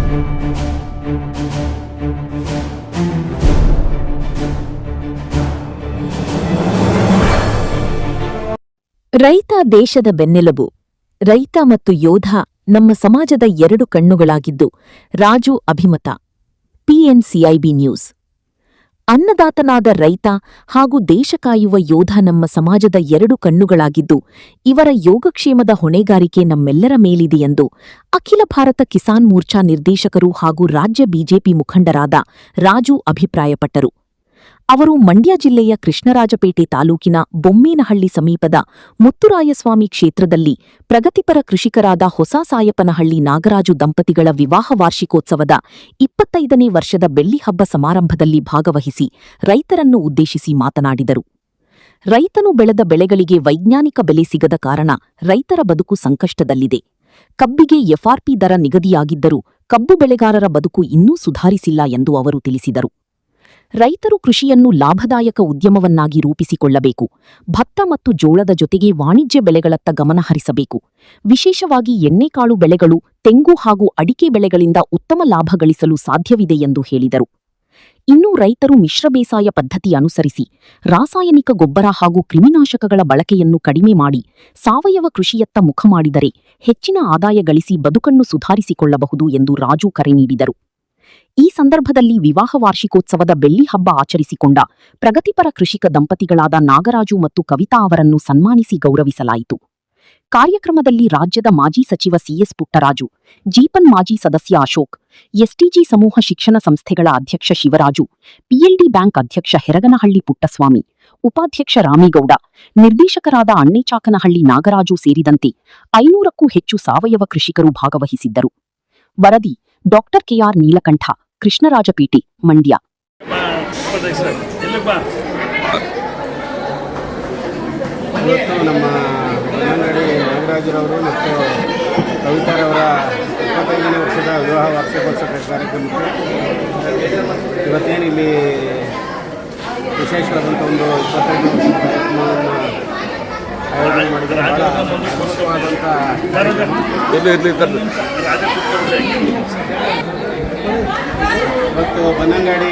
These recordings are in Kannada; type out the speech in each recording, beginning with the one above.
ರೈತ ದೇಶದ ಬೆನ್ನೆಲುಬು. ರೈತ ಮತ್ತು ಯೋಧ ನಮ್ಮ ಸಮಾಜದ ಎರಡು ಕಣ್ಣುಗಳಾಗಿದ್ದು ರಾಜು ಅಭಿಮತ. ಪಿಎನ್ಸಿಐಬಿ ನ್ಯೂಸ್. ಅನ್ನದಾತನಾದ ರೈತ ಹಾಗೂ ದೇಶ ಕಾಯುವ ಯೋಧ ನಮ್ಮ ಸಮಾಜದ ಎರಡು ಕಣ್ಣುಗಳಾಗಿದ್ದು ಇವರ ಯೋಗಕ್ಷೇಮದ ಹೊಣೆಗಾರಿಕೆ ನಮ್ಮೆಲ್ಲರ ಮೇಲಿದೆ ಎಂದು ಅಖಿಲ ಭಾರತ ಕಿಸಾನ್ ಮೋರ್ಚಾ ನಿರ್ದೇಶಕರು ಹಾಗೂ ರಾಜ್ಯ ಬಿಜೆಪಿ ಮುಖಂಡರಾದ ರಾಜು ಅಭಿಪ್ರಾಯಪಟ್ಟರು. ಅವರು ಮಂಡ್ಯ ಜಿಲ್ಲೆಯ ಕೃಷ್ಣರಾಜಪೇಟೆ ತಾಲೂಕಿನ ಬೊಮ್ಮೇನಹಳ್ಳಿ ಸಮೀಪದ ಮುತ್ತುರಾಯಸ್ವಾಮಿ ಕ್ಷೇತ್ರದಲ್ಲಿ ಪ್ರಗತಿಪರ ಕೃಷಿಕರಾದ ಹೊಸ ಸಾಯಪನಹಳ್ಳಿ ನಾಗರಾಜು ದಂಪತಿಗಳ ವಿವಾಹ ವಾರ್ಷಿಕೋತ್ಸವದ 25ನೇ ವರ್ಷದ ಬೆಳ್ಳಿ ಹಬ್ಬ ಸಮಾರಂಭದಲ್ಲಿ ಭಾಗವಹಿಸಿ ರೈತರನ್ನು ಉದ್ದೇಶಿಸಿ ಮಾತನಾಡಿದರು. ರೈತನು ಬೆಳೆದ ಬೆಳೆಗಳಿಗೆ ವೈಜ್ಞಾನಿಕ ಬೆಲೆ ಸಿಗದ ಕಾರಣ ರೈತರ ಬದುಕು ಸಂಕಷ್ಟದಲ್ಲಿದೆ. ಕಬ್ಬಿಗೆ ಎಫ್ಆರ್ಪಿ ದರ ನಿಗದಿಯಾಗಿದ್ದರೂ ಕಬ್ಬು ಬೆಳೆಗಾರರ ಬದುಕು ಇನ್ನೂ ಸುಧಾರಿಸಿಲ್ಲ ಎಂದು ಅವರು ತಿಳಿಸಿದರು. ರೈತರು ಕೃಷಿಯನ್ನು ಲಾಭದಾಯಕ ಉದ್ಯಮವನ್ನಾಗಿ ರೂಪಿಸಿಕೊಳ್ಳಬೇಕು. ಭತ್ತ ಮತ್ತು ಜೋಳದ ಜೊತೆಗೆ ವಾಣಿಜ್ಯ ಬೆಳೆಗಳತ್ತ ಗಮನ ಹರಿಸಬೇಕು. ವಿಶೇಷವಾಗಿ ಎಣ್ಣೆಕಾಳು ಬೆಳೆಗಳು, ತೆಂಗು ಹಾಗೂ ಅಡಿಕೆ ಬೆಳೆಗಳಿಂದ ಉತ್ತಮ ಲಾಭ ಗಳಿಸಲು ಸಾಧ್ಯವಿದೆ ಎಂದು ಹೇಳಿದರು. ಇನ್ನು ರೈತರು ಮಿಶ್ರ ಬೇಸಾಯ ಪದ್ಧತಿ ಅನುಸರಿಸಿ ರಾಸಾಯನಿಕ ಗೊಬ್ಬರ ಹಾಗೂ ಕ್ರಿಮಿನಾಶಕಗಳ ಬಳಕೆಯನ್ನು ಕಡಿಮೆ ಮಾಡಿ ಸಾವಯವ ಕೃಷಿಯತ್ತ ಮುಖ ಮಾಡಿದರೆ ಹೆಚ್ಚಿನ ಆದಾಯ ಗಳಿಸಿ ಬದುಕನ್ನು ಸುಧಾರಿಸಿಕೊಳ್ಳಬಹುದು ಎಂದು ರಾಜು ಕರೆ ನೀಡಿದರು. ಈ ಸಂದರ್ಭದಲ್ಲಿ ವಿವಾಹ ವಾರ್ಷಿಕೋತ್ಸವದ ಬೆಳ್ಳಿ ಹಬ್ಬ ಆಚರಿಸಿಕೊಂಡ ಪ್ರಗತಿಪರ ಕೃಷಿಕ ದಂಪತಿಗಳಾದ ನಾಗರಾಜು ಮತ್ತು ಕವಿತಾ ಅವರನ್ನು ಸನ್ಮಾನಿಸಿ ಗೌರವಿಸಲಾಯಿತು. ಕಾರ್ಯಕ್ರಮದಲ್ಲಿ ರಾಜ್ಯದ ಮಾಜಿ ಸಚಿವ ಸಿಎಸ್ ಪುಟ್ಟರಾಜು, ಜೀಪನ್ ಮಾಜಿ ಸದಸ್ಯ ಅಶೋಕ್, ಎಸ್ಟಿಜಿ ಸಮೂಹ ಶಿಕ್ಷಣ ಸಂಸ್ಥೆಗಳ ಅಧ್ಯಕ್ಷ ಶಿವರಾಜು, ಪಿಎಲ್ಡಿ ಬ್ಯಾಂಕ್ ಅಧ್ಯಕ್ಷ ಹೆರಗನಹಳ್ಳಿ ಪುಟ್ಟಸ್ವಾಮಿ, ಉಪಾಧ್ಯಕ್ಷ ರಾಮೇಗೌಡ, ನಿರ್ದೇಶಕರಾದ ಅಣ್ಣೇಚಾಕನಹಳ್ಳಿ ನಾಗರಾಜು ಸೇರಿದಂತೆ 500ಕ್ಕೂ ಹೆಚ್ಚು ಸಾವಯವ ಕೃಷಿಕರು ಭಾಗವಹಿಸಿದ್ದರು. ವರದಿ ಡಾಕ್ಟರ್ ಕೆಆರ್ ನೀಲಕಂಠ, ಕೃಷ್ಣರಾಜಪೇಟೆ, ಮಂಡ್ಯ. ಇವತ್ತು ನಮ್ಮ ಬನ್ನಂಗಡಿ ನಾಗರಾಜರವರು ಮತ್ತು ಕವಿತಾರವರ 25ನೇ ವರ್ಷದ ವಿವಾಹ ವಾರ್ಷಿಕೋತ್ಸವ ಕಾರ್ಯಕ್ರಮಕ್ಕೆ ಇವತ್ತೇನು ಇಲ್ಲಿ ವಿಶೇಷವಾದಂಥ ಒಂದು 25ನೇ ವರ್ಷದ ಕಾರ್ಯಕ್ರಮವನ್ನು ಆಯೋಜನೆ ಮಾಡಿದರೆ ಬಹಳ ಅದ್ಭುತವಾದಂಥ ಕಾರ್ಯಕ್ರಮ. ಇವತ್ತು ಬನ್ನಂಗಾಡಿ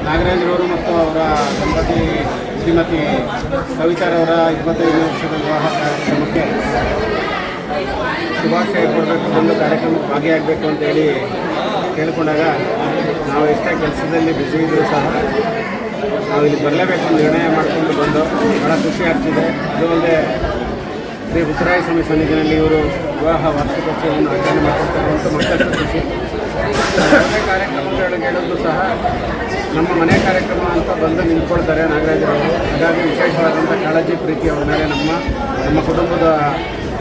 ನಾಗರಾಜರವರು ಮತ್ತು ಅವರ ದಂಪತಿ ಶ್ರೀಮತಿ ಕವಿತಾರವರ 25ನೇ ವರ್ಷದ ವಿವಾಹ ಕಾರ್ಯಕ್ರಮಕ್ಕೆ ಶುಭಾಶಯ ಕೊಡಬೇಕು, ಒಂದು ಕಾರ್ಯಕ್ರಮಕ್ಕೆ ಭಾಗಿಯಾಗಬೇಕು ಅಂತೇಳಿ ಕೇಳಿಕೊಂಡಾಗ ನಾವು ಎಷ್ಟೇ ಕೆಲಸದಲ್ಲಿ ಬ್ಯುಸಿ ಇದ್ದರೂ ಸಹ ನಾವು ಇಲ್ಲಿ ಬರಲೇಬೇಕು ಅಂತ ನಿರ್ಣಯ ಮಾಡಿಕೊಂಡು ಬಂದು ಭಾಳ ಖುಷಿ ಆಗ್ತಿದೆ. ಅದು ಅಲ್ಲದೆ ಶ್ರೀ ಮುತ್ತುರಾಯಸ್ವಾಮಿ ಸನ್ನಿಧಿನಲ್ಲಿ ಇವರು ವಿವಾಹ ವಾರ್ಷಿಕೋತ್ಸವವನ್ನು ಆಚರಣೆ ಮಾಡ್ಕೊಳ್ತಾರೆ ಅಂತ ಮತ್ತಷ್ಟು ಖುಷಿ. ಮನೆ ಕಾರ್ಯಕ್ರಮಗಳಿಗೆ ಹೇಳೋದು ಸಹ ನಮ್ಮ ಮನೆ ಕಾರ್ಯಕ್ರಮ ಅಂತ ಬಂದು ನಿಂತ್ಕೊಳ್ತಾರೆ ನಾಗರಾಜರವರು. ಹಾಗಾಗಿ ವಿಶೇಷವಾದಂಥ ಕಾಳಜಿ, ಪ್ರೀತಿ ಅವರ ಮೇಲೆ ನಮ್ಮ ಕುಟುಂಬದ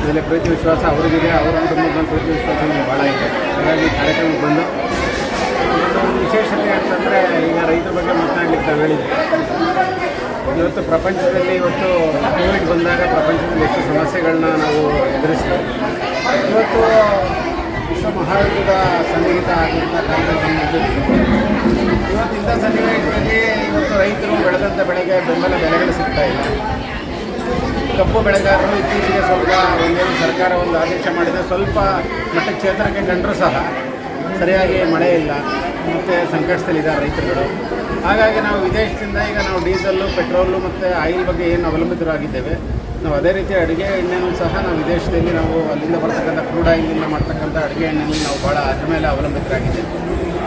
ಮೇಲೆ ಪ್ರೀತಿ ವಿಶ್ವಾಸ ಅವರಿಗಿದೆ, ಅವರ ಕುಟುಂಬದ ಪ್ರೀತಿ ವಿಶ್ವಾಸ ನಮಗೆ ಭಾಳ ಇದೆ. ಹಾಗಾಗಿ ಕಾರ್ಯಕ್ರಮಕ್ಕೆ ಬಂದು ಒಂದು ವಿಶೇಷತೆ ಅಂತಂದರೆ, ಈಗ ರೈತರ ಬಗ್ಗೆ ಮಾತನಾಡಲಿಕ್ಕೆ ನಾವು ಹೇಳಿದ್ವಿ. ಇವತ್ತು ಪ್ರಪಂಚದಲ್ಲಿ ಕೋವಿಡ್ ಬಂದಾಗ ಪ್ರಪಂಚದಲ್ಲಿ ಎಷ್ಟು ಸಮಸ್ಯೆಗಳನ್ನ ನಾವು ಎದುರಿಸ್ತೇವೆ. ಇವತ್ತು ವಿಶ್ವ ಮಹಾಯುದ್ಧದ ಸನ್ನಿಹಿತ ಆಗಿದ್ದ ಕಾಲದಲ್ಲಿ ಇವತ್ತಿಂಥ ಸನ್ನಿವೇಶದಲ್ಲಿ ಇವತ್ತು ರೈತರು ಬೆಳೆದಂಥ ಬೆಳೆಗೆ ಬೆಂಬಲ ಬೆಲೆಗಳು ಸಿಗ್ತಾ ಇಲ್ಲ. ಕಬ್ಬು ಬೆಳೆಗಾರರು ಇತ್ತೀಚೆಗೆ ಸ್ವಲ್ಪ ಒಂದೇನು ಸರ್ಕಾರ ಒಂದು ಆದೇಶ ಮಾಡಿದರೆ ಸ್ವಲ್ಪ ಮಟ್ಟಕ್ಕೆ ಚೇತರಿಕೆ ಕಂಡರೂ ಸಹ ಸರಿಯಾಗಿ ಮಳೆ ಇಲ್ಲ ಮತ್ತು ಸಂಕಷ್ಟದಲ್ಲಿದ್ದಾರೆ ರೈತರುಗಳು. ಹಾಗಾಗಿ ನಾವು ವಿದೇಶದಿಂದ ಈಗ ನಾವು ಡೀಸೆಲ್ಲು, ಪೆಟ್ರೋಲು ಮತ್ತು ಆಯಿಲ್ ಬಗ್ಗೆ ಏನು ಅವಲಂಬಿತರಾಗಿದ್ದೇವೆ, ನಾವು ಅದೇ ರೀತಿ ಅಡುಗೆ ಎಣ್ಣೆನೂ ಸಹ ನಾವು ವಿದೇಶದಲ್ಲಿ ನಾವು ಅಲ್ಲಿಂದ ಬರ್ತಕ್ಕಂಥ ಕ್ರೂಡ್ ಆಯಿಲಿಂದ ಮಾಡ್ತಕ್ಕಂಥ ಅಡುಗೆ ಎಣ್ಣೆಯಲ್ಲಿ ನಾವು ಭಾಳ ಅದ್ರ ಮೇಲೆ ಅವಲಂಬಿತರಾಗಿದ್ದೇವೆ.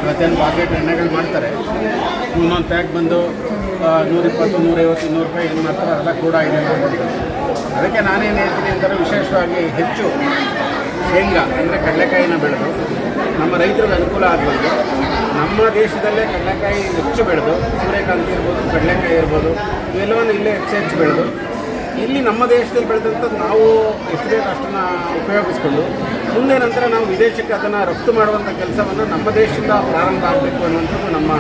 ಇವತ್ತೇನು ಪಾಕೆಟ್ ಎಣ್ಣೆಗಳು ಮಾಡ್ತಾರೆ, ಇನ್ನೊಂದು ಪ್ಯಾಕ್ ಬಂದು 120, 150, 200 ರೂಪಾಯಿ ಏನು ಮಾಡ್ತಾರೆ, ಅದೆಲ್ಲ ಕ್ರೂಡ್ ಆಯಿಲ್ ಮಾಡ್ತಾರೆ. ಅದಕ್ಕೆ ನಾನೇನು ಹೇಳ್ತೀನಿ ಅಂದರೆ, ವಿಶೇಷವಾಗಿ ಹೆಚ್ಚು ಶೇಂಗಾ ಅಂದರೆ ಕಡಲೆಕಾಯಿನ ಬೆಳೆದು ನಮ್ಮ ರೈತರಿಗೆ ಅನುಕೂಲ ಆಗಬೇಕು. ನಮ್ಮ ದೇಶದಲ್ಲೇ ಕಡಲೆಕಾಯಿ ಹೆಚ್ಚು ಬೆಳೆದು, ಸೂರ್ಯಕಾಂತಿ ಇರ್ಬೋದು, ಕಡಲೆಕಾಯಿ ಇರ್ಬೋದು, ಇವೆಲ್ಲವನ್ನು ಇಲ್ಲೇ ಹೆಚ್ಚು ಬೆಳೆದು ಇಲ್ಲಿ ನಮ್ಮ ದೇಶದಲ್ಲಿ ಬೆಳೆದಂಥದ್ದು ನಾವು ಎಷ್ಟು ಬೇಕು ಅಷ್ಟನ್ನು ಉಪಯೋಗಿಸ್ಕೊಂಡು ಮುಂದೆ ನಂತರ ನಾವು ವಿದೇಶಕ್ಕೆ ಅದನ್ನು ರಫ್ತು ಮಾಡುವಂಥ ಕೆಲಸವನ್ನು ನಮ್ಮ ದೇಶದಿಂದ ಪ್ರಾರಂಭ ಆಗಬೇಕು ಅನ್ನುವಂಥದ್ದು ನಮ್ಮ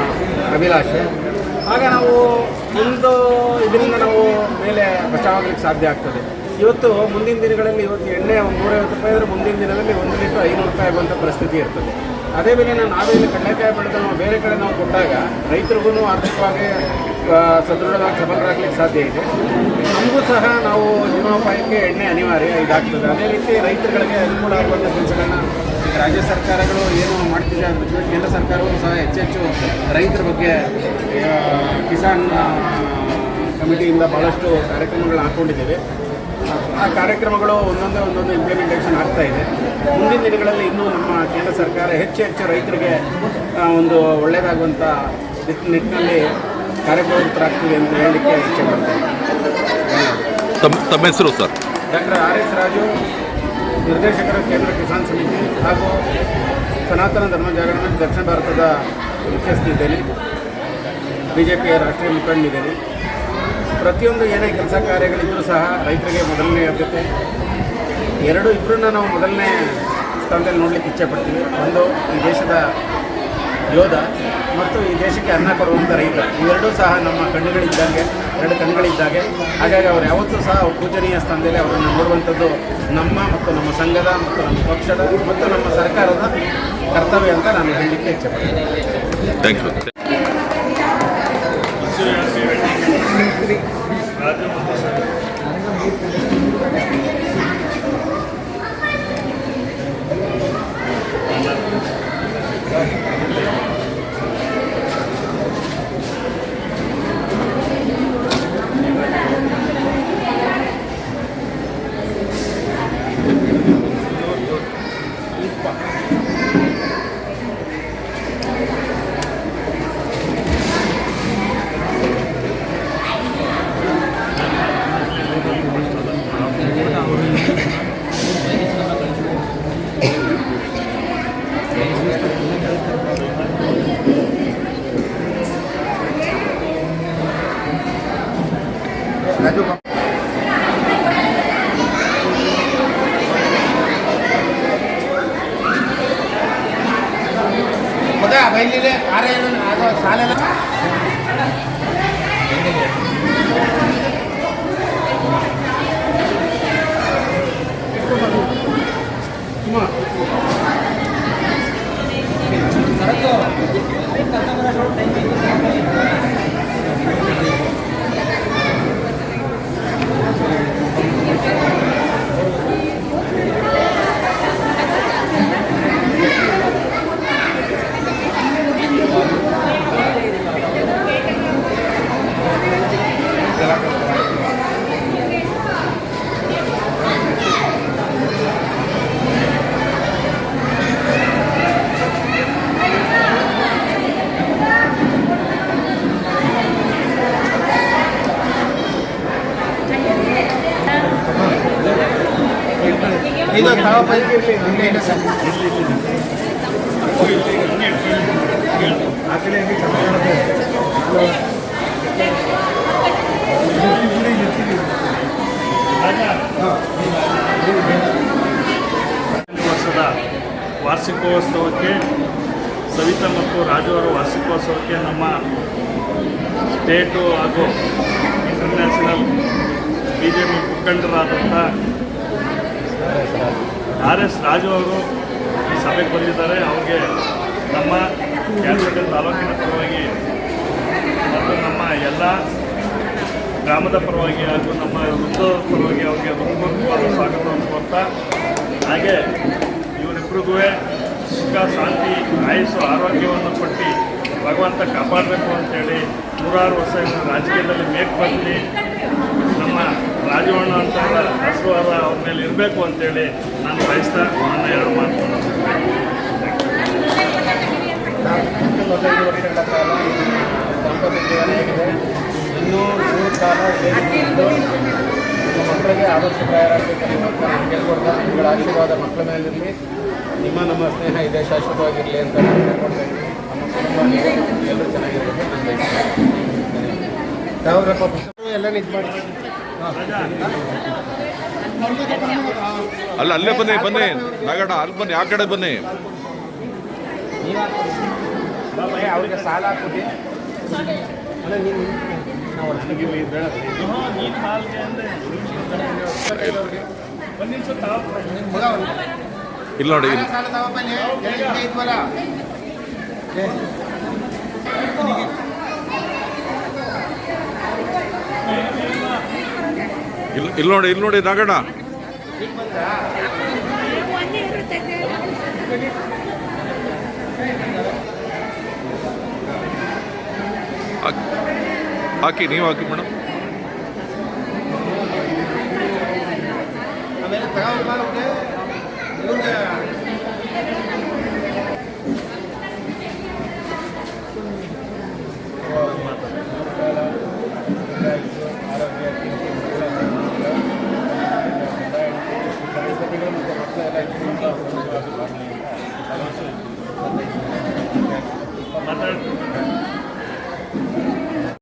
ಅಭಿಲಾಷೆ. ಆಗ ನಾವು ಒಂದು ಇದರಿಂದ ನಾವು ಮೇಲೆ ಬಚಾವಾಗಲಿಕ್ಕೆ ಸಾಧ್ಯ ಆಗ್ತದೆ. ಇವತ್ತು ಮುಂದಿನ ದಿನಗಳಲ್ಲಿ ಎಣ್ಣೆ 150 ರೂಪಾಯಿ ಆದರೆ ಮುಂದಿನ ದಿನದಲ್ಲಿ 1 ಲೀಟ್ರ್ 500 ರೂಪಾಯಿ ಆಗುವಂಥ ಪರಿಸ್ಥಿತಿ ಇರ್ತದೆ. ಅದೇ ಬೆಲೆ ನಾವೇ ಇಲ್ಲಿ ಕಡಲೆಕಾಯಿ ಬೆಳೆದು ನಾವು ಬೇರೆ ಕಡೆ ನಾವು ಕೊಟ್ಟಾಗ ರೈತರಿಗೂ ಆರ್ಥಿಕವಾಗಿ ಸದೃಢವಾಗಿ ಸಬಲರಾಗಲಿಕ್ಕೆ ಸಾಧ್ಯ ಇದೆ. ನಮಗೂ ಸಹ ನಾವು ಜೀವನೋಪಾಯಕ್ಕೆ ಎಣ್ಣೆ ಅನಿವಾರ್ಯ ಇದಾಗ್ತದೆ. ಅದೇ ರೀತಿ ರೈತರುಗಳಿಗೆ ಅನುಕೂಲ ಆಗುವಂಥ ಕೆಲಸಗಳನ್ನ ರಾಜ್ಯ ಸರ್ಕಾರಗಳು ಏನು ಮಾಡ್ತಿದೆ, ಅದ್ರ ಜೊತೆ ಕೇಂದ್ರ ಸರ್ಕಾರವು ಸಹ ಹೆಚ್ಚೆಚ್ಚು ರೈತರ ಬಗ್ಗೆ ಕಿಸಾನ್ ಕಮಿಟಿಯಿಂದ ಭಾಳಷ್ಟು ಕಾರ್ಯಕ್ರಮಗಳನ್ನ ಹಾಕ್ಕೊಂಡಿದ್ದೇವೆ. ಆ ಕಾರ್ಯಕ್ರಮಗಳು ಒಂದೊಂದು ಇಂಪ್ಲಿಮೆಂಟೇಷನ್ ಆಗ್ತಾ ಇದೆ. ಮುಂದಿನ ದಿನಗಳಲ್ಲಿ ಇನ್ನೂ ನಮ್ಮ ಕೇಂದ್ರ ಸರ್ಕಾರ ಹೆಚ್ಚು ರೈತರಿಗೆ ಒಂದು ಒಳ್ಳೆಯದಾಗುವಂಥ ನಿಟ್ಟಿನಲ್ಲಿ ಕಾರ್ಯಪ್ರವೃತ್ತರಾಗ್ತಿದೆ ಅಂತ ಹೇಳಲಿಕ್ಕೆ ಇಚ್ಛೆ ಪಡ್ತೇನೆ. ತಮ್ಮ ಹೆಸರು ಸರ್? ಡಾಕ್ಟರ್ RS ರಾಜು, ನಿರ್ದೇಶಕರು ಕೇಂದ್ರ ಕಿಸಾನ್ ಸಮಿತಿ ಹಾಗೂ ಸನಾತನ ಧರ್ಮ ಜಾಗರಣ ದಕ್ಷಿಣ ಭಾರತದ ಮುಖ್ಯಸ್ಥನಿದ್ದೇನೆ. BJPಯ ರಾಷ್ಟ್ರೀಯ ಮುಖಂಡನಿದ್ದೇನೆ. ಪ್ರತಿಯೊಂದು ಏನೇ ಕೆಲಸ ಕಾರ್ಯಗಳಿದ್ದರೂ ಸಹ ರೈತರಿಗೆ ಮೊದಲನೇ ಆದ್ಯತೆ. ಇಬ್ಬರನ್ನ ನಾವು ಮೊದಲನೇ ಸ್ಥಾನದಲ್ಲಿ ನೋಡಲಿಕ್ಕೆ ಇಚ್ಛೆ ಪಡ್ತೀವಿ. ಒಂದು ಈ ದೇಶದ ಯೋಧ ಮತ್ತು ಈ ದೇಶಕ್ಕೆ ಅನ್ನ ಕೊಡುವಂಥ ರೈತ. ಇವೆರಡೂ ಸಹ ನಮ್ಮ ಕಣ್ಣುಗಳಿದ್ದಂಗೆ, ಎರಡು ಕಣ್ಣುಗಳಿದ್ದಾಗೆ. ಹಾಗಾಗಿ ಅವರು ಯಾವತ್ತೂ ಸಹ ಪೂಜನೀಯ ಸ್ಥಾನದಲ್ಲಿ ಅವರನ್ನು ನೋಡುವಂಥದ್ದು ನಮ್ಮ ಮತ್ತು ನಮ್ಮ ಸಂಘದ ಮತ್ತು ನಮ್ಮ ಪಕ್ಷದ ಮತ್ತು ನಮ್ಮ ಸರ್ಕಾರದ ಕರ್ತವ್ಯ ಅಂತ ನಾನು ಹೇಳಲಿಕ್ಕೆ ಇಚ್ಛೆ ಪಡ್ತೀನಿ. Thank you. ಬೈಲಿದೆ ಆರೇನು ಅದು ಸಾಲೆಲ್ಲ ಇದು ತಾವ ಪೈಕಿ ಇರಲಿ ಇಲ್ಲ ಸರ್. ಆ ಕಡೆ ವರ್ಷದ ವಾರ್ಷಿಕೋತ್ಸವಕ್ಕೆ ಸವಿತಾ ಮತ್ತು ರಾಜು ಅವರ ವಾರ್ಷಿಕೋತ್ಸವಕ್ಕೆ ನಮ್ಮ ಸ್ಟೇಟು ಹಾಗೂ ಇಂಟರ್ನ್ಯಾಷನಲ್ BJP ಮುಖಂಡರಾದಂಥ RS ರಾಜು ಅವರು ಈ ಸಭೆಗೆ ಬಂದಿದ್ದಾರೆ. ಅವ್ರಿಗೆ ನಮ್ಮ ಕ್ಯಾಲ್ಕಟೆ ತಾಲೂಕಿನ ಪರವಾಗಿ ಮತ್ತು ನಮ್ಮ ಎಲ್ಲ ಗ್ರಾಮದ ಪರವಾಗಿ ಹಾಗೂ ನಮ್ಮ ವೃತ್ತದ ಪರವಾಗಿ ಅವರಿಗೆ ಹೃತ್ಪೂರ್ವಕವಾದ ಸ್ವಾಗತವನ್ನು ಕೊಡ್ತಾ, ಹಾಗೆ ಇವರಿಬ್ಬರಿಗೂ ಸುಖ ಶಾಂತಿ ಆಯುಸ್ಸು ಆರೋಗ್ಯವನ್ನು ಕೊಟ್ಟು ಭಗವಂತ ಕಾಪಾಡಬೇಕು ಅಂತೇಳಿ 106 ವರ್ಷ ರಾಜಕೀಯದಲ್ಲಿ ಮೇಕ್ ಬಂದು ನಮ್ಮ ರಾಜವಣ್ಣ ಅಂತ ಆಶೀರ್ವಾದ ಅವ್ರ ಮೇಲೆ ಇರಬೇಕು ಅಂತೇಳಿ ನಾನು ಬಯಸ್ತಾ ನನ್ನ 2 ಮಾತು. 15 ವರ್ಷಗಳ ಕಾಲ ದಾಂಪತ್ಯ ಜೀವನ ಇನ್ನೂ 3 ಕಾಲ ನಮ್ಮ ಮಕ್ಕಳಿಗೆ ಆದರ್ಶಪ್ರಾಯರಾಗಬೇಕಂತ ನಾನು ಕೇಳ್ಕೊಡ್ತಾ, ನಿಮ್ಮಗಳ ಆಶೀರ್ವಾದ ಮಕ್ಕಳ ಮೇಲಿರಲಿ, ನಮ್ಮ ಸ್ನೇಹ ಇದೇ ಶಾಶ್ವತವಾಗಿರಲಿ ಅಂತ ನಾನು ಕೇಳ್ಕೊಡ್ತಾ ಇದ್ದೀನಿ. ನಮ್ಮ ಕುಟುಂಬ ಎಲ್ಲರೂ ಚೆನ್ನಾಗಿರಬೇಕು ನಾನು ಬಯಸ್ತೀನಿ. ಯಾವ್ದಪ್ಪ ಪುಸ್ತಕ ಎಲ್ಲ ನಿಜ ಮಾಡಿ ಅಲ್ಲೇ ಬನ್ನಿ ನಾಗಣ್ಣ, ಅಲ್ಲಿ ಬನ್ನಿ, ಆ ಕಡೆ ಬನ್ನಿ. ಅವ್ರಿಗೆ ಸಾಲ ಹಾಕ್ಬಿಟ್ಟು ಅಲ್ಲ ನೀನು ಇಲ್ಲಿ ನೋಡಿ, ಇಲ್ಲಿ ನೋಡಿ ನಾಗಣ್ಣ. ಹಾಕಿ ನೀವು ಹಾಕಿ ಮೇಡಮ್. ಆಮೇಲೆ ತಗೊಂಡ್ಬಂದ್ರೆ ಇವ್ರಿಗೆ ಆರೋಗ್ಯ